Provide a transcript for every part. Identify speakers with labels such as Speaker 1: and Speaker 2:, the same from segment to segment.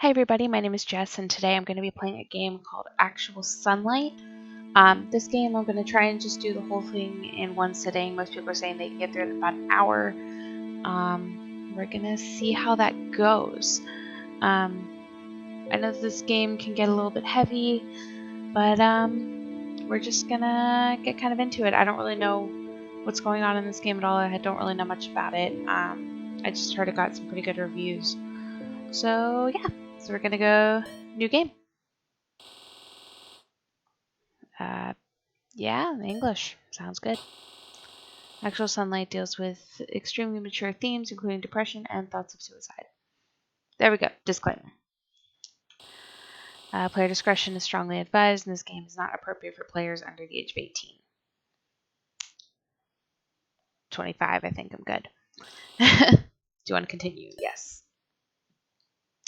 Speaker 1: Hi everybody, my name is Jess and today I'm going to be playing a game called Actual Sunlight. This game I'm going to try and just do the whole thing in one sitting. Most people are saying they can get through it in about an hour. We're going to see how that goes. I know this game can get a little bit heavy, but we're just going to get kind of into it. I don't really know what's going on in this game at all. I don't really know much about it. I just heard it got some pretty good reviews. So yeah. So we're gonna go new game. Yeah, English. Sounds good. Actual Sunlight deals with extremely mature themes, including depression and thoughts of suicide. There we go. Disclaimer. Player discretion is strongly advised, and this game is not appropriate for players under the age of 18. 25, I think I'm good. Do you want to continue? Yes.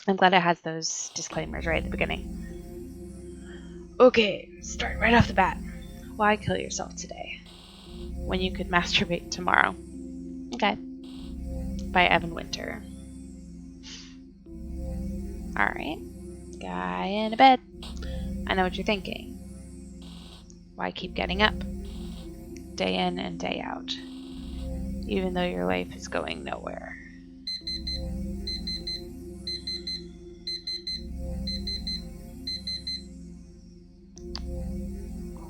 Speaker 1: I'm glad it has those disclaimers right at the beginning. Okay, start right off the bat. Why kill yourself today when you could masturbate tomorrow? Okay. By Evan Winter. Alright. Guy in a bed. I know what you're thinking. Why keep getting up? Day in and day out. Even though your life is going nowhere.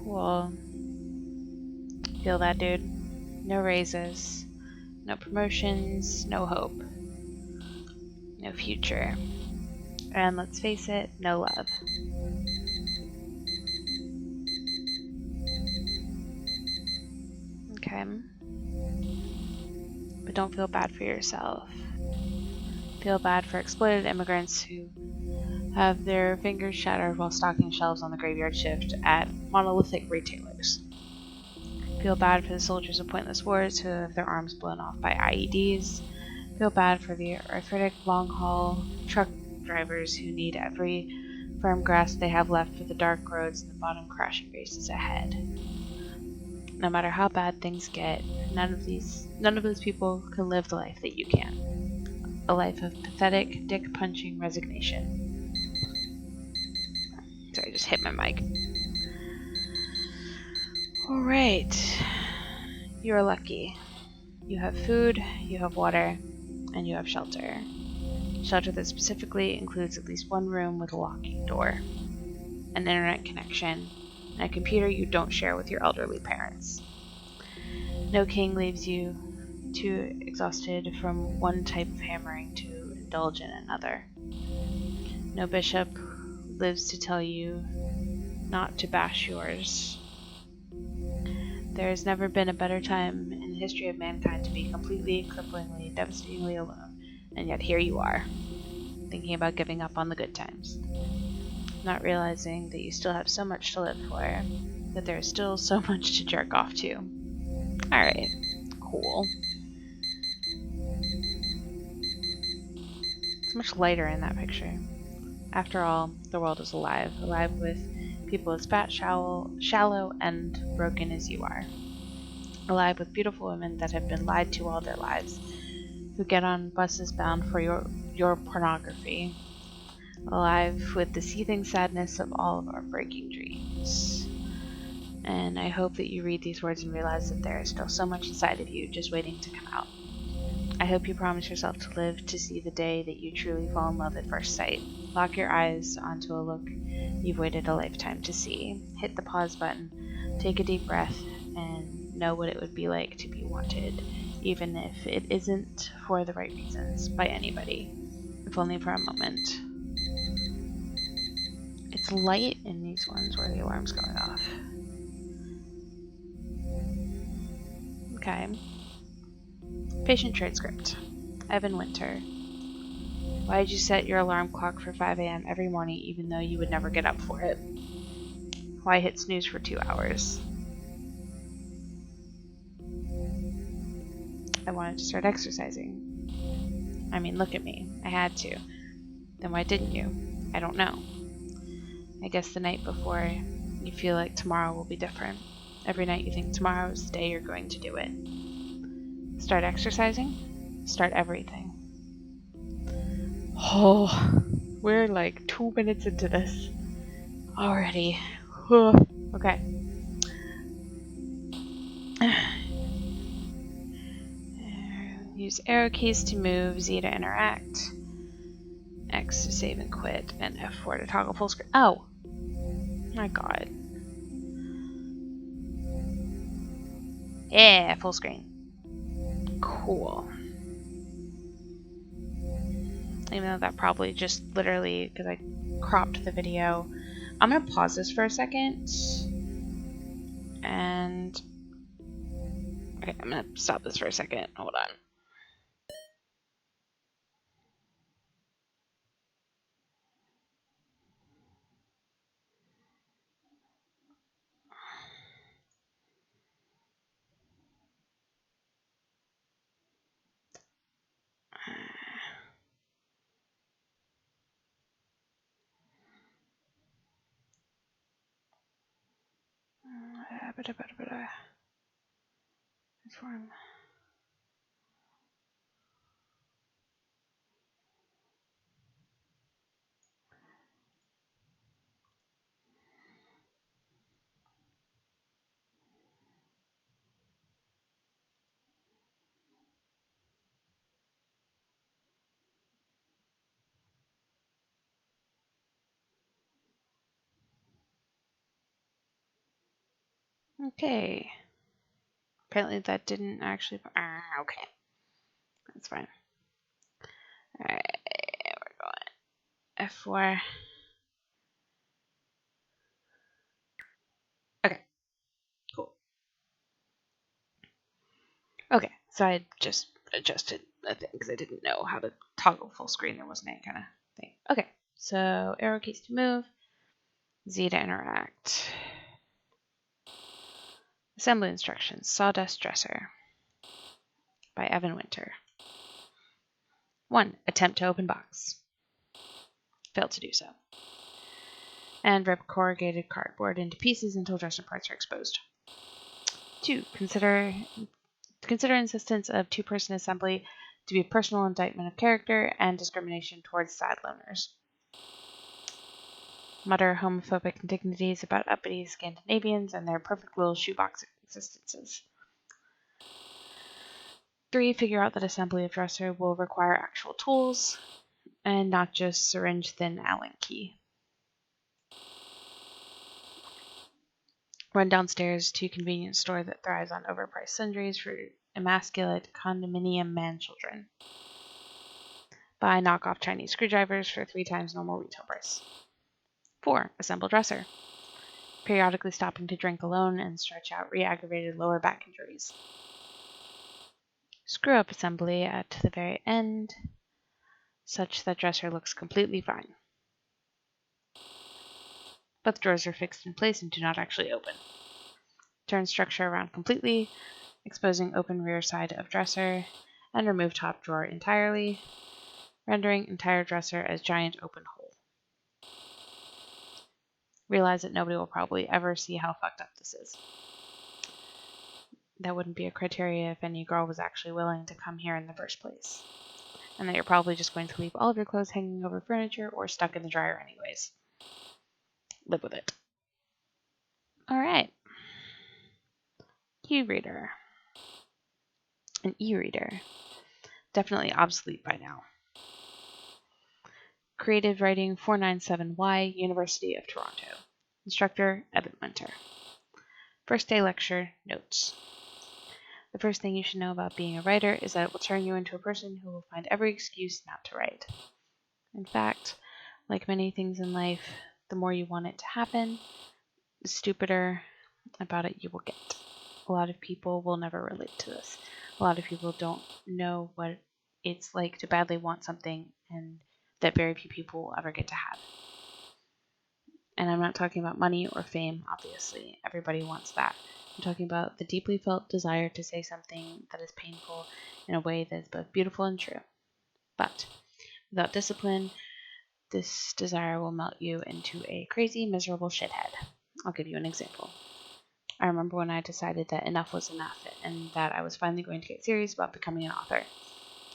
Speaker 1: Cool. Feel that, dude? No raises. No promotions. No hope. No future. And let's face it, no love. Okay. But don't feel bad for yourself. Feel bad for exploited immigrants who have their fingers shattered while stocking shelves on the graveyard shift at monolithic retailers. Feel bad for the soldiers of pointless wars who have their arms blown off by IEDs. Feel bad for the arthritic long-haul truck drivers who need every firm grasp they have left for the dark roads and the bottom crashing races ahead. No matter how bad things get, none of those people can live the life that you can. A life of pathetic, dick-punching resignation. Sorry, I just hit my mic. Alright. You're lucky. You have food, you have water, and you have shelter. Shelter that specifically includes at least one room with a locking door, an internet connection, and a computer you don't share with your elderly parents. No king leaves you too exhausted from one type of hammering to indulge in another. No bishop lives to tell you not to bash yours. There has never been a better time in the history of mankind to be completely, cripplingly, devastatingly alone, and yet here you are, thinking about giving up on the good times. Not realizing that you still have so much to live for, that there is still so much to jerk off to. Alright, cool. It's much lighter in that picture. After all, the world is alive with people as fat, shallow, and broken as you are. Alive with beautiful women that have been lied to all their lives, who get on buses bound for your pornography. Alive with the seething sadness of all of our breaking dreams. And I hope that you read these words and realize that there is still so much inside of you just waiting to come out. I hope you promise yourself to live to see the day that you truly fall in love at first sight. Lock your eyes onto a look you've waited a lifetime to see. Hit the pause button, take a deep breath, and know what it would be like to be wanted, even if it isn't for the right reasons by anybody, if only for a moment. It's light in these ones where the alarm's going off. Okay. Patient transcript. Evan Winter. Why did you set your alarm clock for 5 a.m. every morning even though you would never get up for it? Why hit snooze for 2 hours? I wanted to start exercising. I mean, look at me. I had to. Then why didn't you? I don't know. I guess the night before, you feel like tomorrow will be different. Every night you think tomorrow is the day you're going to do it. Start exercising? Start everything. Oh, We're like 2 minutes into this already. Okay. Use arrow keys to move, Z to interact, X to save and quit, and F4 to toggle full screen. Oh! My god. Yeah, full screen. Cool. Even though that probably just literally, because I cropped the video. I'm going to pause this for a second. And... Okay, I'm going to stop this for a second. Hold on. Okay. Apparently that didn't actually... okay. That's fine. Alright, we're going F4. Okay, cool. Okay, so I just adjusted a thing because I didn't know how to toggle full screen. There wasn't any kind of thing. Okay, so arrow keys to move, Z to interact. Assembly instructions, Sawdust Dresser by Evan Winter. 1. Attempt to open box. Failed to do so. And rip corrugated cardboard into pieces until dresser parts are exposed. 2. Consider insistence of two-person assembly to be a personal indictment of character and discrimination towards sad loners. Mutter homophobic indignities about uppity Scandinavians and their perfect little shoebox existences. 3. Figure out that assembly of dresser will require actual tools and not just syringe-thin Allen key. Run downstairs to a convenience store that thrives on overpriced sundries for emasculate condominium man-children. Buy knockoff Chinese screwdrivers for 3 times normal retail price. 4. Assemble dresser. Periodically stopping to drink alone and stretch out re-aggravated lower back injuries. Screw up assembly at the very end, such that dresser looks completely fine. But the drawers are fixed in place and do not actually open. Turn structure around completely, exposing open rear side of dresser, and remove top drawer entirely, rendering entire dresser as giant open hole. Realize that nobody will probably ever see how fucked up this is. That wouldn't be a criteria if any girl was actually willing to come here in the first place. And that you're probably just going to leave all of your clothes hanging over furniture or stuck in the dryer anyways. Live with it. Alright. E-reader. An e-reader. Definitely obsolete by now. Creative Writing 497Y, University of Toronto. Instructor, Evan Winter. First day lecture, notes. The first thing you should know about being a writer is that it will turn you into a person who will find every excuse not to write. In fact, like many things in life, the more you want it to happen, the stupider about it you will get. A lot of people will never relate to this. A lot of people don't know what it's like to badly want something and that very few people will ever get to have. And I'm not talking about money or fame, obviously. Everybody wants that. I'm talking about the deeply felt desire to say something that is painful in a way that is both beautiful and true. But without discipline, this desire will melt you into a crazy, miserable shithead. I'll give you an example. I remember when I decided that enough was enough and that I was finally going to get serious about becoming an author.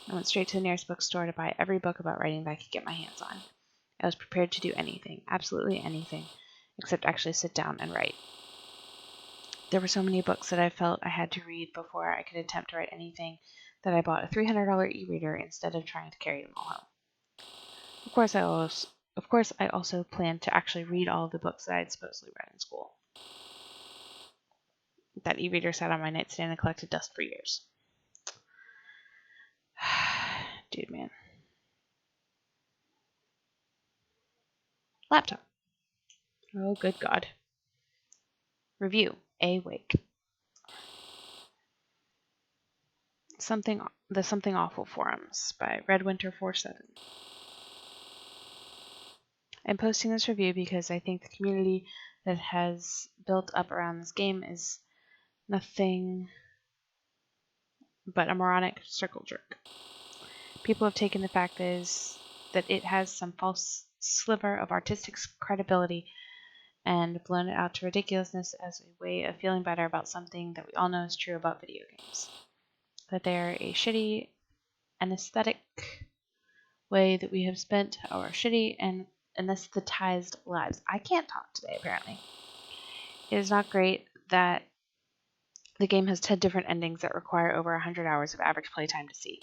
Speaker 1: I went straight to the nearest bookstore to buy every book about writing that I could get my hands on. I was prepared to do anything, absolutely anything, except actually sit down and write. There were so many books that I felt I had to read before I could attempt to write anything that I bought a $300 e-reader instead of trying to carry them all home. Of course, I also planned to actually read all of the books that I had supposedly read in school. That e-reader sat on my nightstand and collected dust for years. Dude, man. Laptop. Oh, good God. Review. Awake. The Something Awful Forums by Redwinter47. I'm posting this review because I think the community that has built up around this game is nothing but a moronic circle jerk. People have taken the fact that it has some false sliver of artistic credibility and blown it out to ridiculousness as a way of feeling better about something that we all know is true about video games. That they are a shitty, anesthetic way that we have spent our shitty and anesthetized lives. I can't talk today, apparently. It is not great that the game has 10 different endings that require over 100 hours of average playtime to see.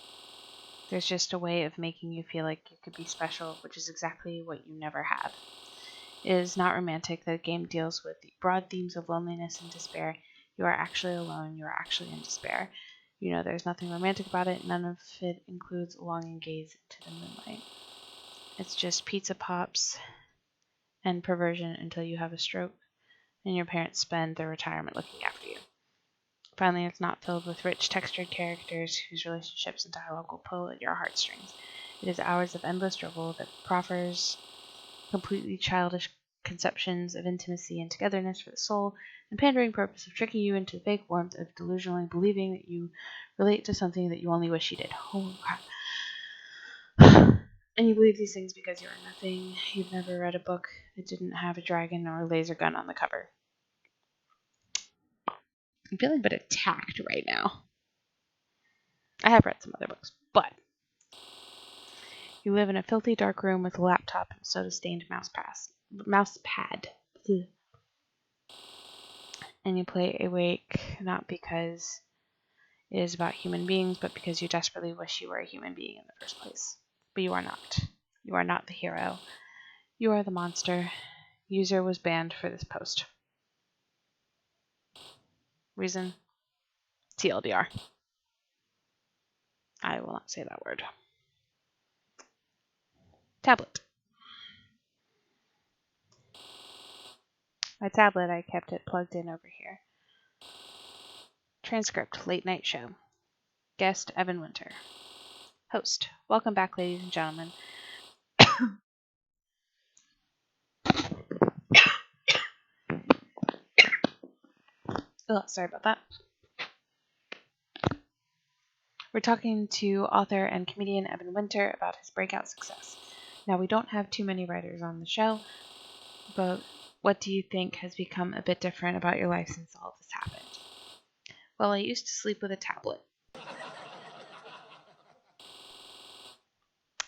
Speaker 1: There's just a way of making you feel like you could be special, which is exactly what you never have. It is not romantic that a game deals with the broad themes of loneliness and despair. You are actually alone. You are actually in despair. You know there's nothing romantic about it. None of it includes a longing gaze into the moonlight. It's just pizza pops and perversion until you have a stroke and your parents spend their retirement looking after you. Finally, it's not filled with rich, textured characters whose relationships and dialogue will pull at your heartstrings. It is hours of endless drivel that proffers completely childish conceptions of intimacy and togetherness for the soul, and pandering purpose of tricking you into the fake warmth of delusionally believing that you relate to something that you only wish you did. Holy crap. And you believe these things because you are nothing. You've never read a book that didn't have a dragon or a laser gun on the cover. I'm feeling a bit attacked right now. I have read some other books, but you live in a filthy dark room with a laptop and a soda-stained mouse pad. Ugh. And you play Awake not because it is about human beings, but because you desperately wish you were a human being in the first place. But you are not. You are not the hero. You are the monster. User was banned for this post. Reason? TLDR. I will not say that word. Tablet. My tablet, I kept it plugged in over here. Transcript, late night show. Guest, Evan Winter. Host, welcome back, ladies and gentlemen. Oh, sorry about that. We're talking to author and comedian Evan Winter about his breakout success. Now, we don't have too many writers on the show, but what do you think has become a bit different about your life since all this happened? Well, I used to sleep with a tablet.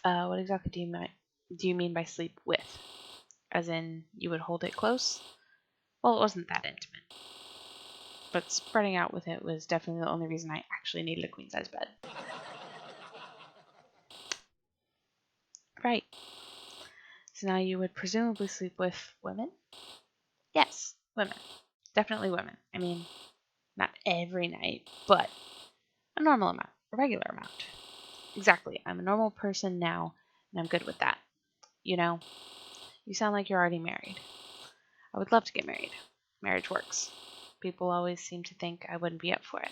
Speaker 1: What exactly do you mean by sleep with? As in, you would hold it close? Well, it wasn't that intimate. But spreading out with it was definitely the only reason I actually needed a queen-size bed. Right. So now you would presumably sleep with women? Yes, women. Definitely women. I mean, not every night, but a normal amount, a regular amount. Exactly. I'm a normal person now, and I'm good with that. You know, you sound like you're already married. I would love to get married. Marriage works. People always seem to think I wouldn't be up for it.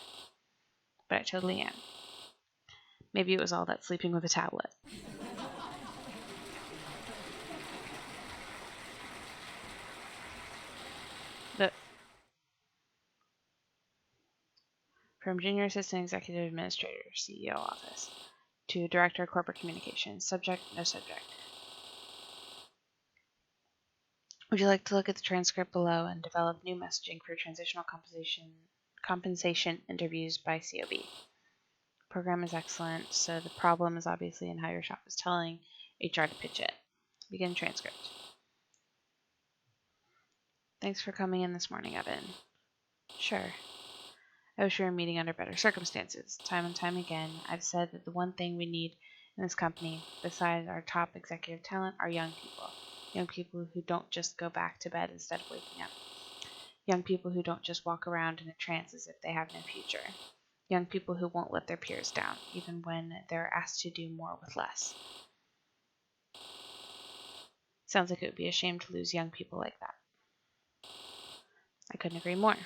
Speaker 1: But I totally am. Maybe it was all that sleeping with a tablet. From Junior Assistant Executive Administrator, CEO Office, to Director of Corporate Communications. Subject, no subject. Would you like to look at the transcript below and develop new messaging for transitional compensation interviews by COB? Program is excellent, so the problem is obviously in how your shop is telling HR to pitch it. Begin transcript. Thanks for coming in this morning, Evan. Sure. I wish we were meeting under better circumstances. Time and time again, I've said that the one thing we need in this company, besides our top executive talent, are young people. Young people who don't just go back to bed instead of waking up. Young people who don't just walk around in a trance as if they have no future. Young people who won't let their peers down, even when they're asked to do more with less. Sounds like it would be a shame to lose young people like that. I couldn't agree more.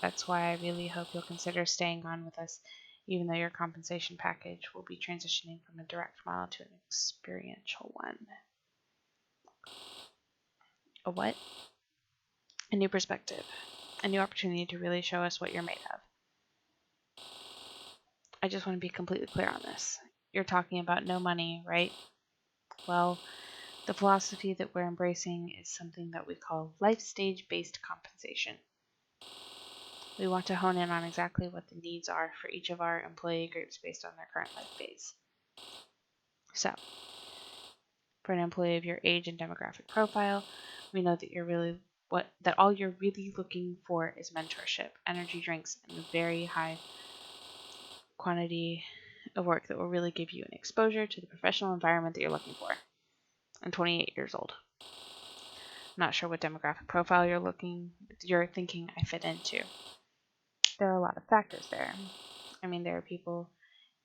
Speaker 1: That's why I really hope you'll consider staying on with us, even though your compensation package will be transitioning from a direct model to an experiential one. A what? A new perspective. A new opportunity to really show us what you're made of. I just want to be completely clear on this. You're talking about no money, right? Well, the philosophy that we're embracing is something that we call life stage-based compensation. We want to hone in on exactly what the needs are for each of our employee groups based on their current life phase. So, for an employee of your age and demographic profile, we know that all you're really looking for is mentorship, energy drinks, and a very high quantity of work that will really give you an exposure to the professional environment that you're looking for. I'm 28 years old. I'm not sure what demographic profile you're thinking I fit into. There are a lot of factors there. I mean, there are people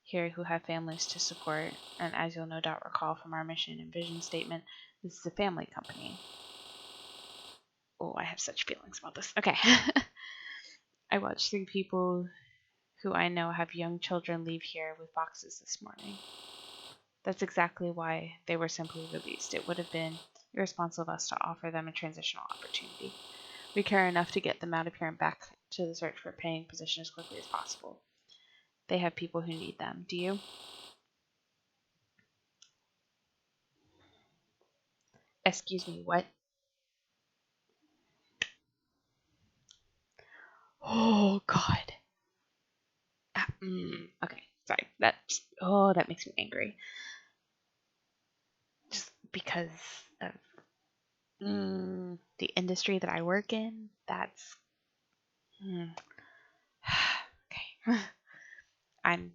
Speaker 1: here who have families to support, and as you'll no doubt recall from our mission and vision statement, this is a family company. Oh, I have such feelings about this. Okay. I watched 3 people who I know have young children leave here with boxes this morning. That's exactly why they were simply released. It would have been irresponsible of us to offer them a transitional opportunity. We care enough to get them out of here and back to the search for a paying position as quickly as possible. They have people who need them. Do you? Excuse me, what? Oh, God. Okay, sorry. That makes me angry. Just because of the industry that I work in, that's... Okay. I'm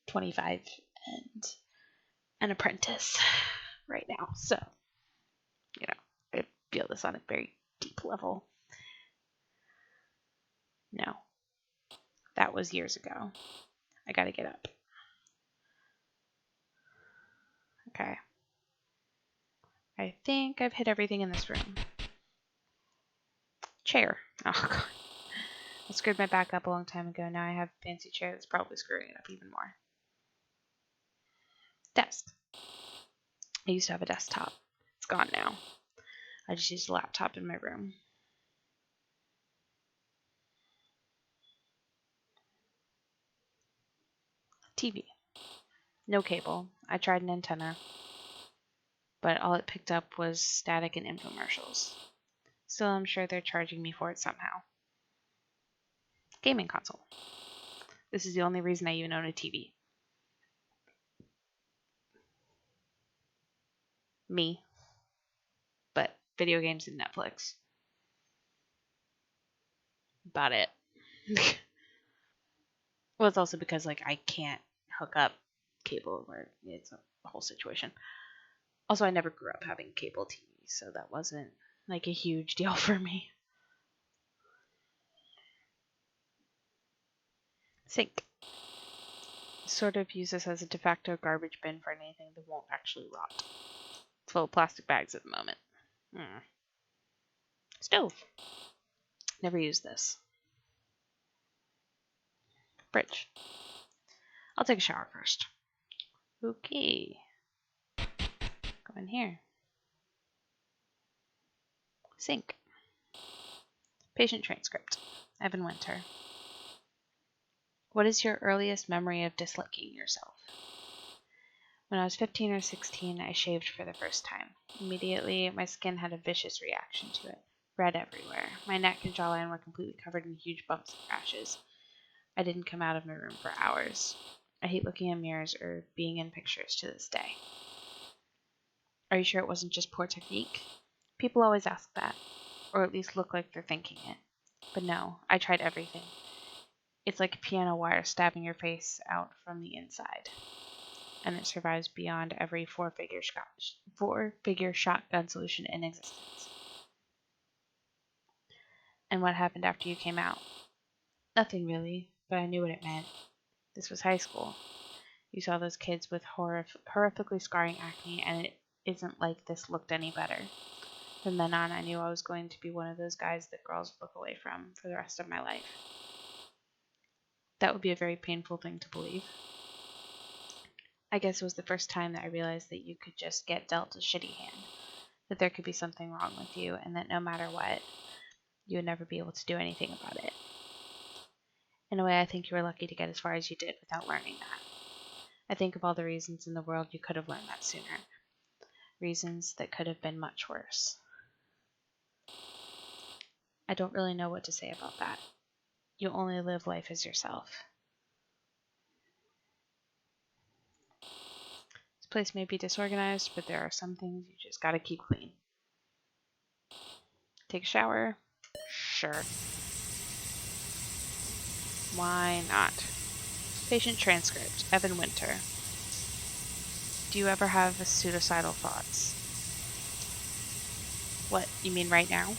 Speaker 1: 25 and an apprentice right now, so, I feel this on a very deep level. No, that was years ago. I gotta get up. Okay. I think I've hit everything in this room. Chair. Oh, God. I screwed my back up a long time ago. Now I have a fancy chair that's probably screwing it up even more. Desk. I used to have a desktop. It's gone now. I just use a laptop in my room. TV. No cable. I tried an antenna, but all it picked up was static and infomercials. Still, I'm sure they're charging me for it somehow. Gaming console. This is the only reason I even own a TV. Me. But video games and Netflix. About it. Well, it's also because, I can't hook up cable, or it's a whole situation. Also, I never grew up having cable TV, so that wasn't, a huge deal for me. Sink. Sort of use this as a de facto garbage bin for anything that won't actually rot. It's full of plastic bags at the moment. Stove. Never used this. Fridge. I'll take a shower first. Okay. Go in here. Sink. Patient transcript. Evan Winter. What is your earliest memory of disliking yourself? When I was 15 or 16, I shaved for the first time. Immediately, my skin had a vicious reaction to it. Red everywhere. My neck and jawline were completely covered in huge bumps and rashes. I didn't come out of my room for hours. I hate looking in mirrors or being in pictures to this day. Are you sure it wasn't just poor technique? People always ask that, or at least look like they're thinking it. But no, I tried everything. It's like a piano wire stabbing your face out from the inside, and it survives beyond every four-figure shotgun solution in existence. And what happened after you came out? Nothing really, but I knew what it meant. This was high school. You saw those kids with horrifically scarring acne, and it isn't like this looked any better. From then on, I knew I was going to be one of those guys that girls look away from for the rest of my life. That would be a very painful thing to believe. I guess it was the first time that I realized that you could just get dealt a shitty hand, that there could be something wrong with you, and that no matter what, you would never be able to do anything about it. In a way, I think you were lucky to get as far as you did without learning that. I think of all the reasons in the world you could have learned that sooner. Reasons that could have been much worse. I don't really know what to say about that. You only live life as yourself. This place may be disorganized, but there are some things you just gotta keep clean. Take a shower? Sure. Why not? Patient transcript, Evan Winter. Do you ever have suicidal thoughts? What, you mean right now?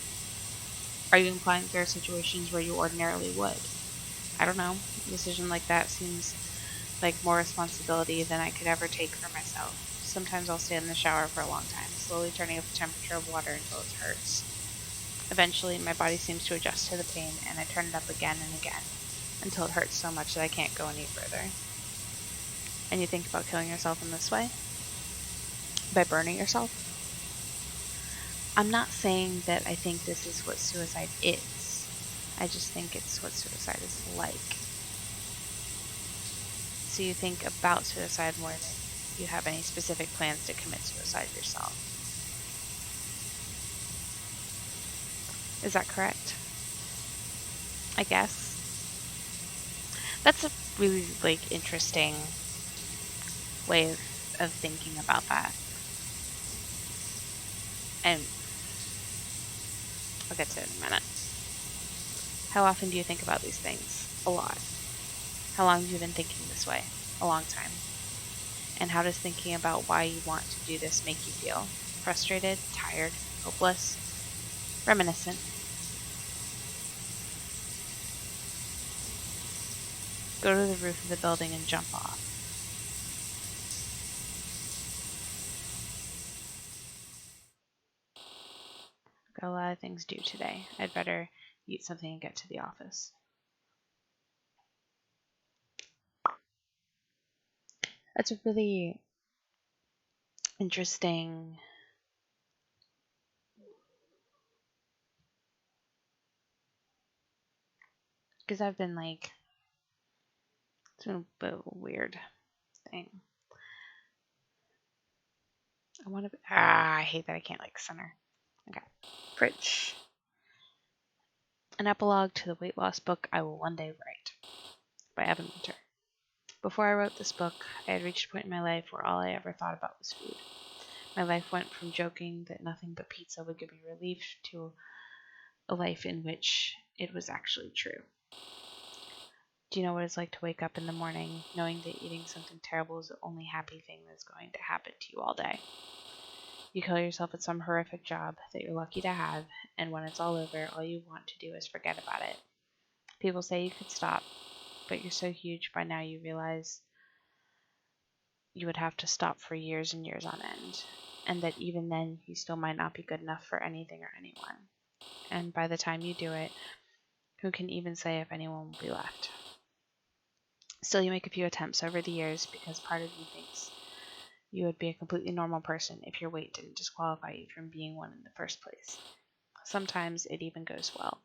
Speaker 1: Are you implying there are situations where you ordinarily would? I don't know. A decision like that seems like more responsibility than I could ever take for myself. Sometimes I'll stay in the shower for a long time, slowly turning up the temperature of water until it hurts. Eventually, my body seems to adjust to the pain, and I turn it up again and again, until it hurts so much that I can't go any further. And you think about killing yourself in this way? By burning yourself? I'm not saying that I think this is what suicide is. I just think it's what suicide is like. So you think about suicide more than you have any specific plans to commit suicide yourself. Is that correct? I guess. That's a really interesting way of thinking about that. And I'll get to it in a minute. How often do you think about these things? A lot. How long have you been thinking this way? A long time. And how does thinking about why you want to do this make you feel? Frustrated? Tired? Hopeless? Reminiscent? Go to the roof of the building and jump off. I've got a lot of things due today. I'd better eat something and get to the office. That's a really interesting because I've been it's been a bit of a weird thing. I hate that I can't center. Okay. Fridge. An epilogue to the weight loss book I Will One Day Write by Evan Winter. Before I wrote this book, I had reached a point in my life where all I ever thought about was food. My life went from joking that nothing but pizza would give me relief to a life in which it was actually true. Do you know what it's like to wake up in the morning knowing that eating something terrible is the only happy thing that's going to happen to you all day? You kill yourself at some horrific job that you're lucky to have, and when it's all over, all you want to do is forget about it. People say you could stop, but you're so huge by now you realize you would have to stop for years and years on end, and that even then you still might not be good enough for anything or anyone. And by the time you do it, who can even say if anyone will be left? Still, you make a few attempts over the years because part of you thinks you would be a completely normal person if your weight didn't disqualify you from being one in the first place. Sometimes it even goes well,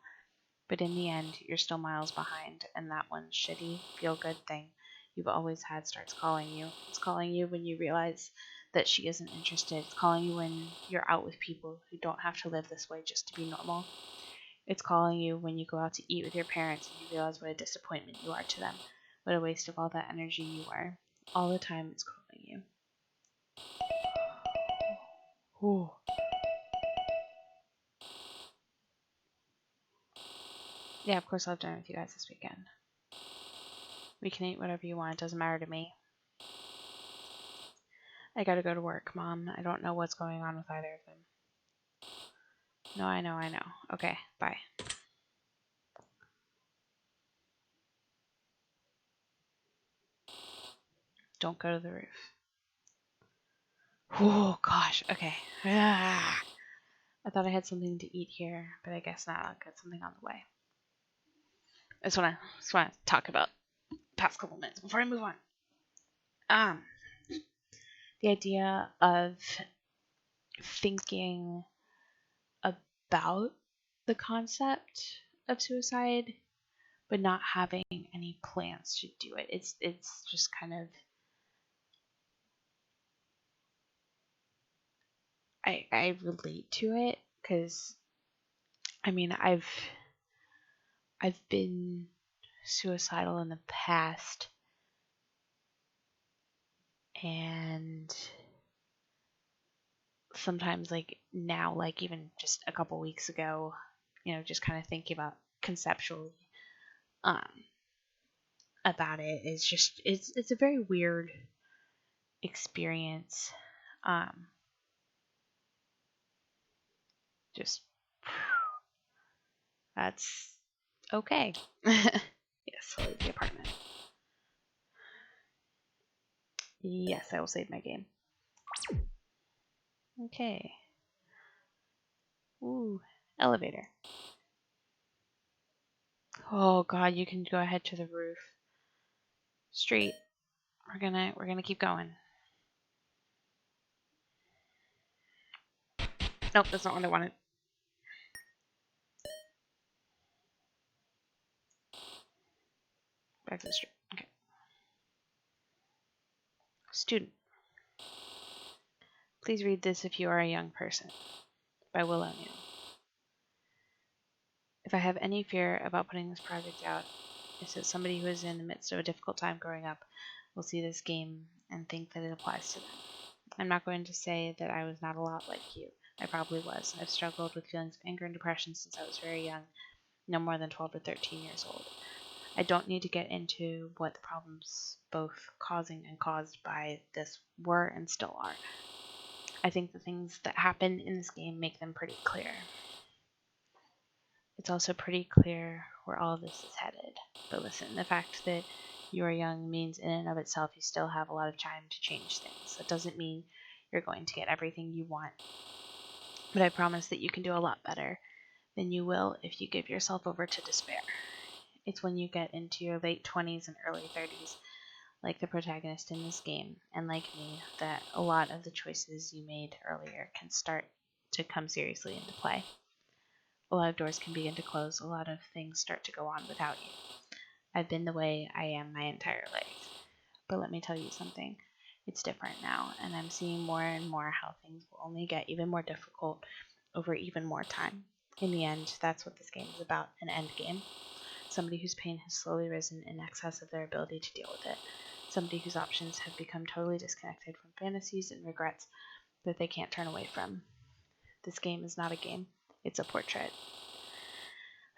Speaker 1: but in the end, you're still miles behind, and that one shitty, feel-good thing you've always had starts calling you. It's calling you when you realize that she isn't interested. It's calling you when you're out with people who don't have to live this way just to be normal. It's calling you when you go out to eat with your parents and you realize what a disappointment you are to them, what a waste of all that energy you are. All the time it's calling you. Ooh. Yeah, of course I'll have dinner with you guys this weekend. We can eat whatever you want. It doesn't matter to me. I gotta go to work, Mom. I don't know what's going on with either of them. No, I know. Okay, bye. Don't go to the roof. Oh, gosh. Okay. I thought I had something to eat here, but I guess not. I'll get something on the way. I just want to talk about the past couple minutes before I move on. The idea of thinking about the concept of suicide, but not having any plans to do it. It's just kind of I relate to it because I mean I've been suicidal in the past, and sometimes like now, like even just a couple weeks ago, just kind of thinking about conceptually um about it is just it's a very weird experience. um just That's okay. Yes, I'll leave the apartment. Yes, I will save my game. Okay. Ooh, elevator. Oh god, you can go ahead to the roof. Street. We're gonna keep going. Nope, that's not what I wanted. Back to the street. Okay. Student. Please read this if you are a young person. By Will O'Neill. If I have any fear about putting this project out, it's that somebody who is in the midst of a difficult time growing up will see this game and think that it applies to them. I'm not going to say that I was not a lot like you. I probably was. I've struggled with feelings of anger and depression since I was very young, no more than 12 or 13 years old. I don't need to get into what the problems both causing and caused by this were and still are. I think the things that happen in this game make them pretty clear. It's also pretty clear where all of this is headed. But listen, the fact that you are young means in and of itself you still have a lot of time to change things. That doesn't mean you're going to get everything you want. But I promise that you can do a lot better than you will if you give yourself over to despair. It's when you get into your late 20s and early 30s, like the protagonist in this game, and like me, that a lot of the choices you made earlier can start to come seriously into play. A lot of doors can begin to close, a lot of things start to go on without you. I've been the way I am my entire life. But let me tell you something. It's different now, and I'm seeing more and more how things will only get even more difficult over even more time. In the end, that's what this game is about, an end game. Somebody whose pain has slowly risen in excess of their ability to deal with it. Somebody whose options have become totally disconnected from fantasies and regrets that they can't turn away from. This game is not a game, it's a portrait.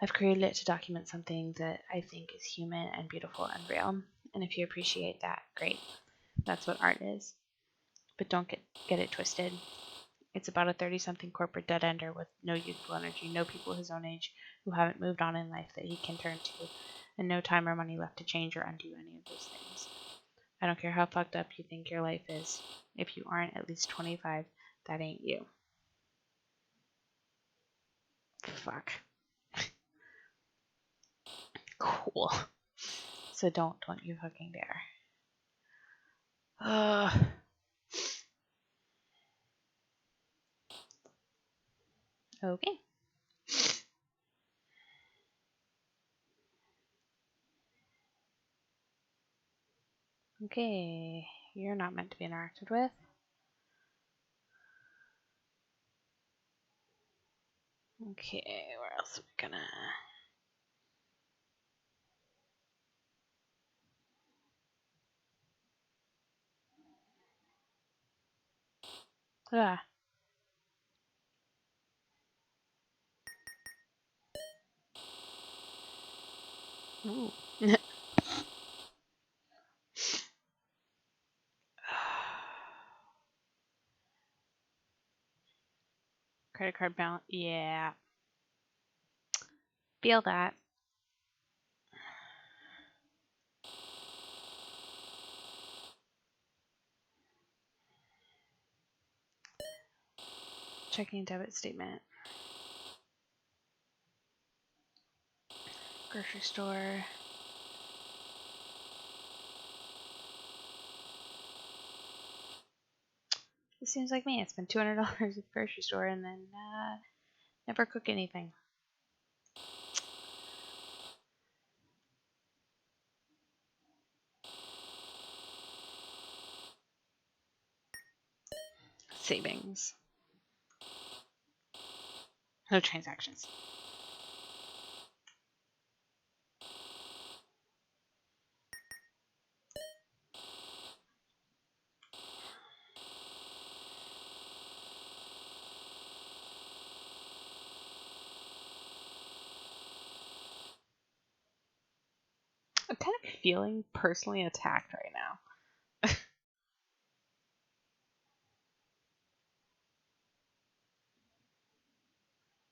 Speaker 1: I've created it to document something that I think is human and beautiful and real. And if you appreciate that, great. That's what art is. But don't get it twisted. It's about a 30-something corporate dead-ender with no youthful energy, no people his own age who haven't moved on in life that he can turn to, and no time or money left to change or undo any of those things. I don't care how fucked up you think your life is. If you aren't at least 25, that ain't you. Fuck. Cool. So don't you fucking dare. Okay. Okay, you're not meant to be interacted with. Okay, where else are we gonna... Ah. Ooh. Credit card balance. Yeah. Feel that. Checking debit statement. Grocery store. It seems like me. I spent $200 at the grocery store and then never cook anything. Savings. No transactions. I'm kind of feeling personally attacked right now.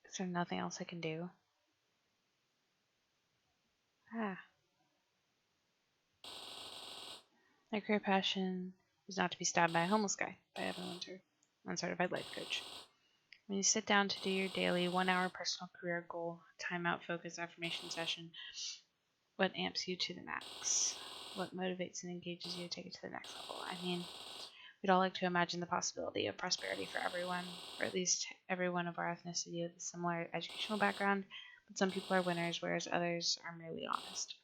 Speaker 1: Is there nothing else I can do? Ah. My career passion is not to be stabbed by a homeless guy by Evan Winter, uncertified life coach. When you sit down to do your daily 1 hour personal career goal, timeout focus affirmation session, what amps you to the max? What motivates and engages you to take it to the next level? I mean, we'd all like to imagine the possibility of prosperity for everyone, or at least every one of our ethnicity with a similar educational background, but some people are winners, whereas others are merely honest.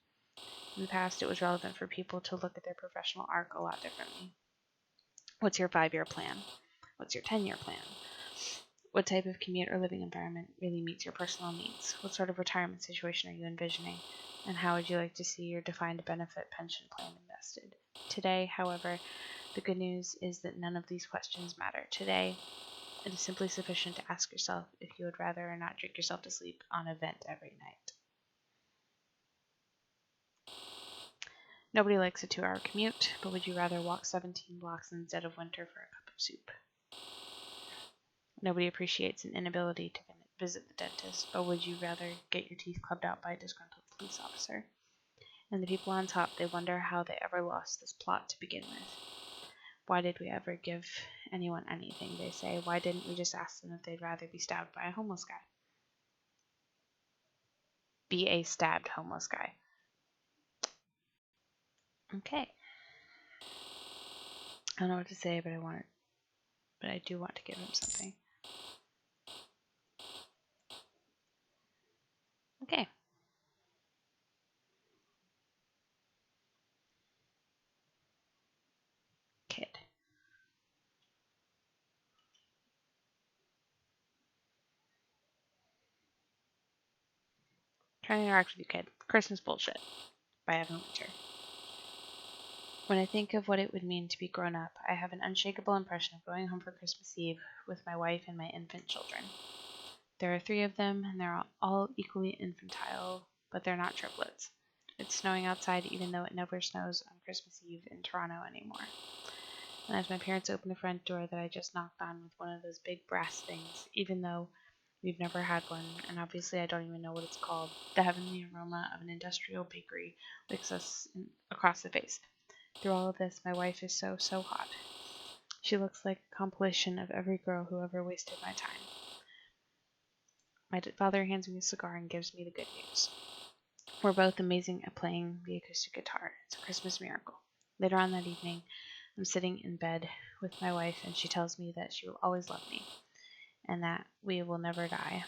Speaker 1: In the past, it was relevant for people to look at their professional arc a lot differently. What's your 5 year plan? What's your 10-year plan? What type of commute or living environment really meets your personal needs? What sort of retirement situation are you envisioning? And how would you like to see your defined benefit pension plan invested? Today, however, the good news is that none of these questions matter. Today, it is simply sufficient to ask yourself if you would rather or not drink yourself to sleep on a vent every night. Nobody likes a 2 hour commute, but would you rather walk 17 blocks instead of winter for a cup of soup? Nobody appreciates an inability to visit the dentist, but would you rather get your teeth clubbed out by a disgruntled police officer? And the people on top, they wonder how they ever lost this plot to begin with. Why did we ever give anyone anything, they say? Why didn't we just ask them if they'd rather be stabbed by a homeless guy? Be a stabbed homeless guy. Okay. I don't know what to say, but I do want to give him something. Okay. Kid. Trying to interact with you, kid. Christmas bullshit by Evan Winter. When I think of what it would mean to be grown up, I have an unshakable impression of going home for Christmas Eve with my wife and my infant children. There are 3 of them, and they're all equally infantile, but they're not triplets. It's snowing outside even though it never snows on Christmas Eve in Toronto anymore. And as my parents open the front door that I just knocked on with one of those big brass things, even though we've never had one, and obviously I don't even know what it's called, the heavenly aroma of an industrial bakery licks us across the face. Through all of this, my wife is so hot. She looks like a compilation of every girl who ever wasted my time. My father hands me a cigar and gives me the good news. We're both amazing at playing the acoustic guitar. It's a Christmas miracle. Later on that evening, I'm sitting in bed with my wife, and she tells me that she will always love me and that we will never die.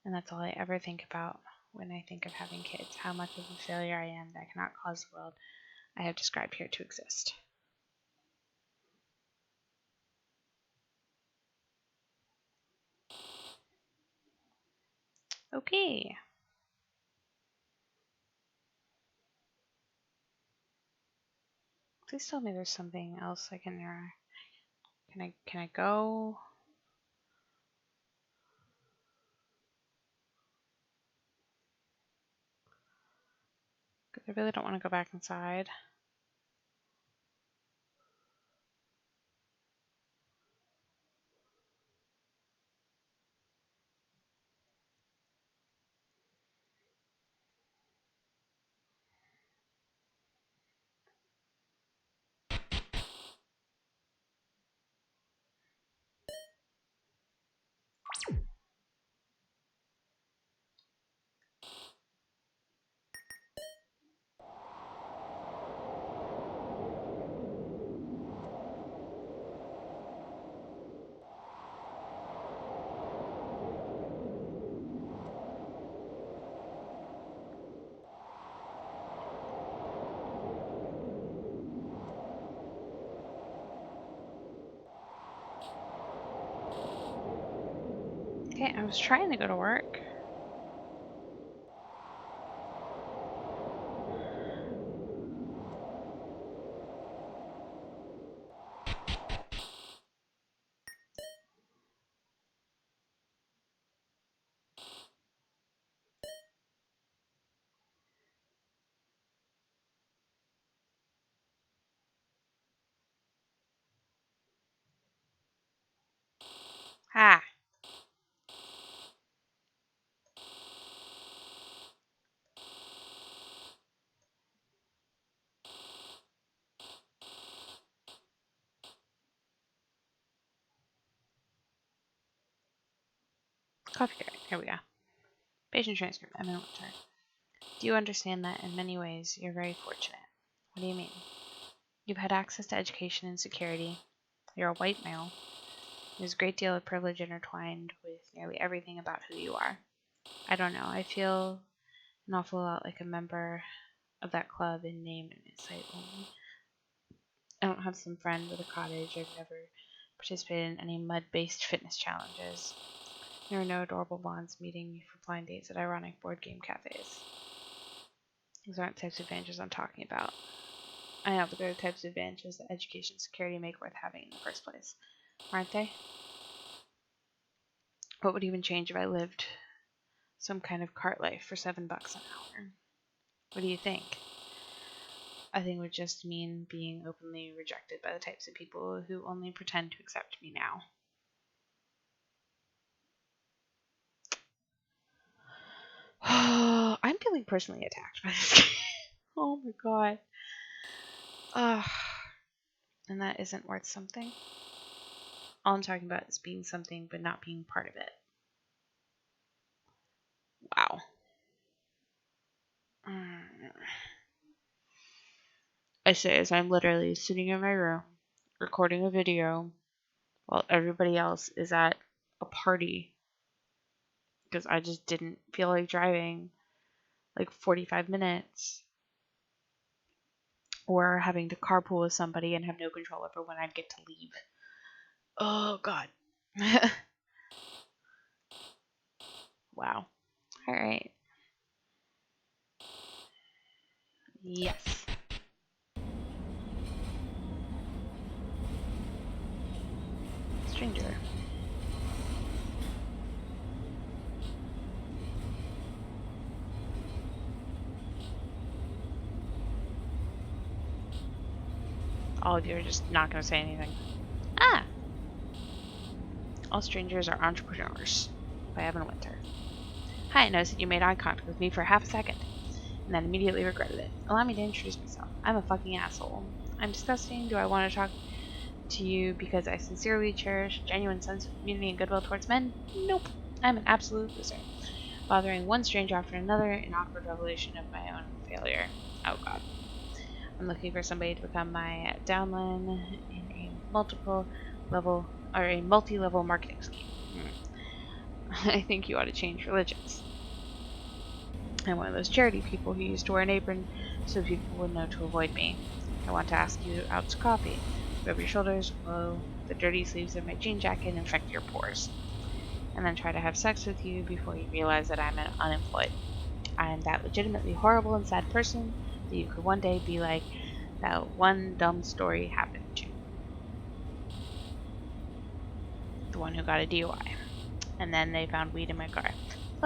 Speaker 1: And that's all I ever think about when I think of having kids, how much of a failure I am that I cannot cause the world I have described here to exist. Okay. Please tell me there's something else I can can I go? I really don't want to go back inside. Okay, I was trying to go to work. Ah. Coffee card. Here we go. Patient transcript. I'm in Winter. Do you understand that in many ways you're very fortunate? What do you mean? You've had access to education and security. You're a white male. There's a great deal of privilege intertwined with nearly everything about who you are. I don't know. I feel an awful lot like a member of that club in name and sight only. I don't have some friend with a cottage. I've never participated in any mud-based fitness challenges. There are no adorable blondes meeting me for blind dates at ironic board game cafes. Those aren't the types of advantages I'm talking about. I know, but they're the types of advantages that education and security make worth having in the first place, aren't they? What would even change if I lived some kind of cart life for $7 an hour? What do you think? I think it would just mean being openly rejected by the types of people who only pretend to accept me now. I'm feeling personally attacked by this game. Oh my god. And that isn't worth something. All I'm talking about is being something but not being part of it. Wow. I say as I'm literally sitting in my room recording a video while everybody else is at a party because I just didn't feel like driving like 45 minutes or having to carpool with somebody and have no control over when I'd get to leave. Oh god. Wow. Alright. Yes. Stranger. All of you are just not going to say anything. Ah! All strangers are entrepreneurs by Evan Winter. Hi, I noticed that you made eye contact with me for half a second, and then immediately regretted it. Allow me to introduce myself. I'm a fucking asshole. I'm disgusting. Do I want to talk to you because I sincerely cherish a genuine sense of community and goodwill towards men? Nope. I'm an absolute loser. Bothering one stranger after another, an awkward revelation of my own failure. Oh god. I'm looking for somebody to become my downline in a multi-level marketing scheme. I think you ought to change religions. I'm one of those charity people who used to wear an apron so people would know to avoid me. I want to ask you out to coffee. Rub your shoulders below the dirty sleeves of my jean jacket and infect your pores. And then try to have sex with you before you realize that I'm unemployed. I am that legitimately horrible and sad person that you could one day be like, that one dumb story happened to. The one who got a DUI. And then they found weed in my car.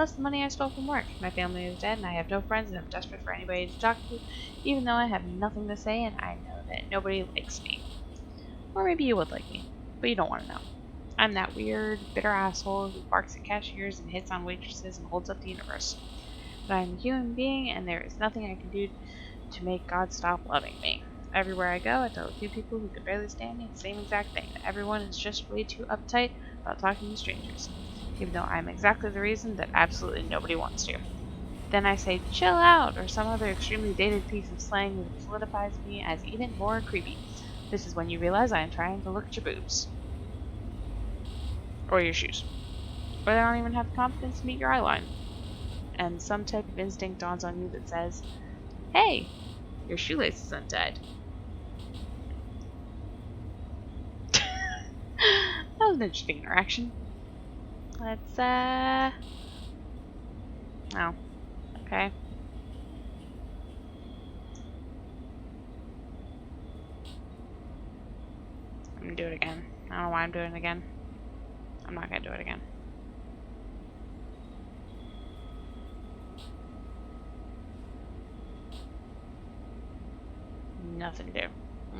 Speaker 1: plus the money I stole from work. My family is dead and I have no friends and I'm desperate for anybody to talk to, even though I have nothing to say and I know that nobody likes me. Or maybe you would like me, but you don't want to know. I'm that weird, bitter asshole who barks at cashiers and hits on waitresses and holds up the universe. But I am a human being and there is nothing I can do to make God stop loving me. Everywhere I go, I tell a few people who could barely stand me the same exact thing, that everyone is just way too uptight about talking to strangers, even though I'm exactly the reason that absolutely nobody wants to. Then I say, chill out, or some other extremely dated piece of slang that solidifies me as even more creepy. This is when you realize I am trying to look at your boobs. Or your shoes. Or they don't even have the confidence to meet your eye line. And some type of instinct dawns on you that says, hey, your shoelace is untied. That was an interesting interaction. Let's, oh, okay. I'm gonna do it again. I don't know why I'm doing it again. I'm not gonna do it again. Nothing to do.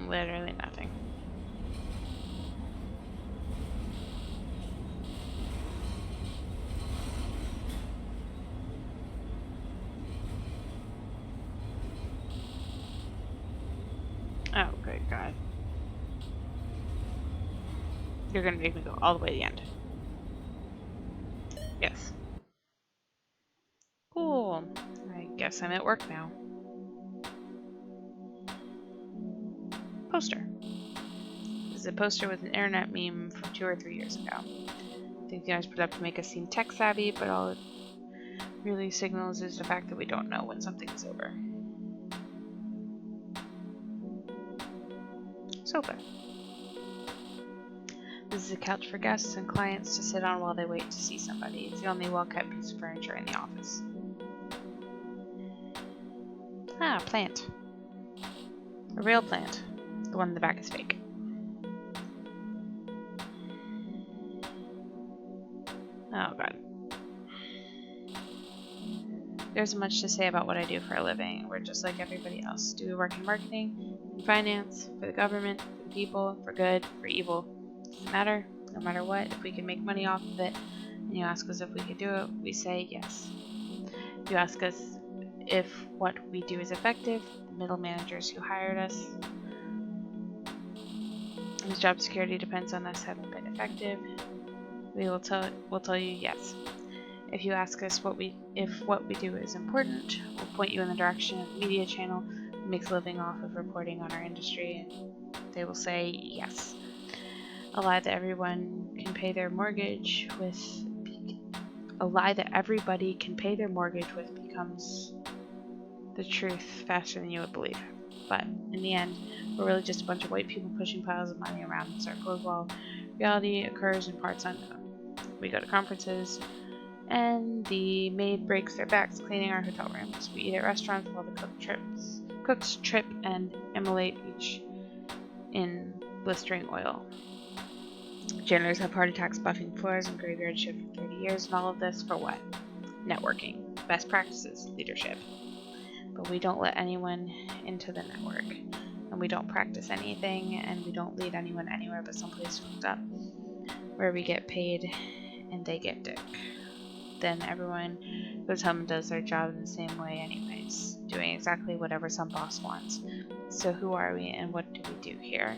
Speaker 1: Literally nothing. Oh, good God. You're gonna make me go all the way to the end. Yes. Cool. I guess I'm at work now. Poster. This is a poster with an internet meme from 2 or 3 years ago. I think the guys put up to make us seem tech savvy, but all it really signals is the fact that we don't know when something is over. Sofa. This is a couch for guests and clients to sit on while they wait to see somebody. It's the only well-kept piece of furniture in the office. Ah, plant. A real plant. The one in the back is fake. Oh god. There's much to say about what I do for a living. We're just like everybody else. Do we work in marketing, in finance, for the government, for the people, for good, for evil? Doesn't matter. No matter what, if we can make money off of it, and you ask us if we can do it, we say yes. If you ask us if what we do is effective, the middle managers who hired us, whose job security depends on us having been effective, we'll tell you yes. If you ask us if what we do is important, we'll point you in the direction of a media channel that makes a living off of reporting on our industry, and they will say yes. A lie that everybody can pay their mortgage with becomes the truth faster than you would believe. But in the end, we're really just a bunch of white people pushing piles of money around in circles while reality occurs in parts unknown. We go to conferences, and the maid breaks their backs cleaning our hotel rooms. We eat at restaurants while the cooks trip and immolate each in blistering oil. Janitors have heart attacks buffing floors and graveyard shift for 30 years, and all of this for what? Networking, best practices, leadership. But we don't let anyone into the network, and we don't practice anything, and we don't lead anyone anywhere but someplace fucked up, where we get paid and they get dick. Then everyone goes home and does their job in the same way anyways, doing exactly whatever some boss wants. So who are we and what do we do here?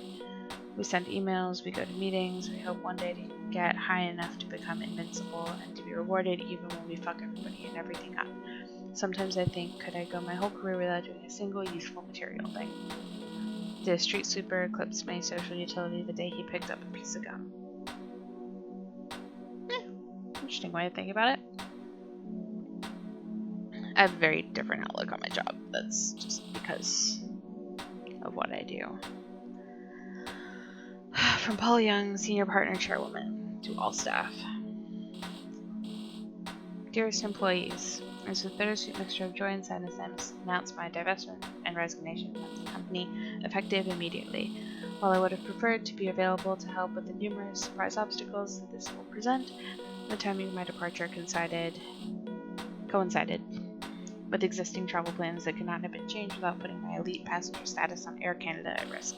Speaker 1: We send emails, we go to meetings, we hope one day to get high enough to become invincible and to be rewarded even when we fuck everybody and everything up. Sometimes I think, could I go my whole career without doing a single useful material thing? Did a street sweeper eclipse my social utility the day he picked up a piece of gum? Interesting way of thinking about it. I have a very different outlook on my job. That's just because of what I do. From Paul Young, Senior Partner Chairwoman, to all staff. Dearest employees, it's a bittersweet mixture of joy and sadness I must announce my divestment and resignation from the company, effective immediately. While I would have preferred to be available to help with the numerous surprise obstacles that this will present, the timing of my departure coincided coincided with existing travel plans that could not have been changed without putting my elite passenger status on Air Canada at risk.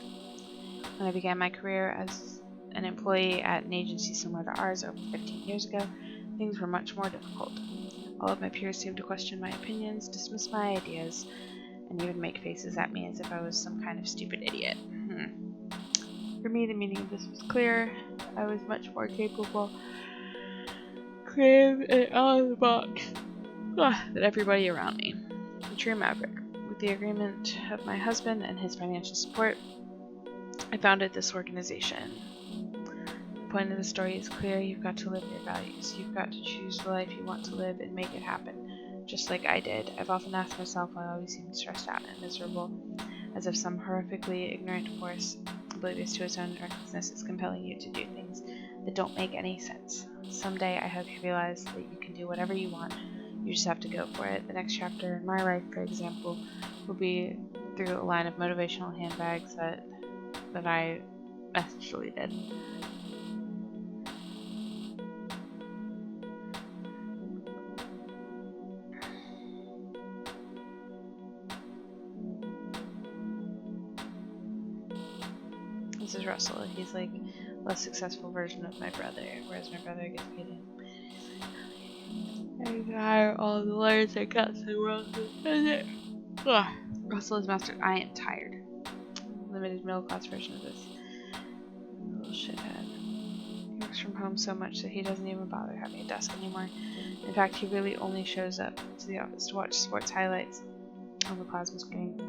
Speaker 1: When I began my career as an employee at an agency similar to ours over 15 years ago, things were much more difficult. All of my peers seemed to question my opinions, dismiss my ideas, and even make faces at me as if I was some kind of stupid idiot. For me, the meaning of this was clear. I was much more capable, creative, and out of the box than everybody around me. A true maverick. With the agreement of my husband and his financial support, I founded this organization. The point of the story is clear. You've got to live your values. You've got to choose the life you want to live and make it happen, just like I did. I've often asked myself why I always seemed stressed out and miserable, as if some horrifically ignorant force, oblivious to its own recklessness, is compelling you to do things that don't make any sense. Someday I hope you realize that you can do whatever you want. You just have to go for it. The next chapter in my life, for example, will be through a line of motivational handbags that I actually did. This is Russell. He's like a less successful version of my brother, whereas my brother gets paid in. I hire all the lawyers and cuts in the world. Russell is mastered. I am tired. Limited middle class version of this. Little shithead. He works from home so much that he doesn't even bother having a desk anymore. In fact, he really only shows up to the office to watch sports highlights on the plasma screen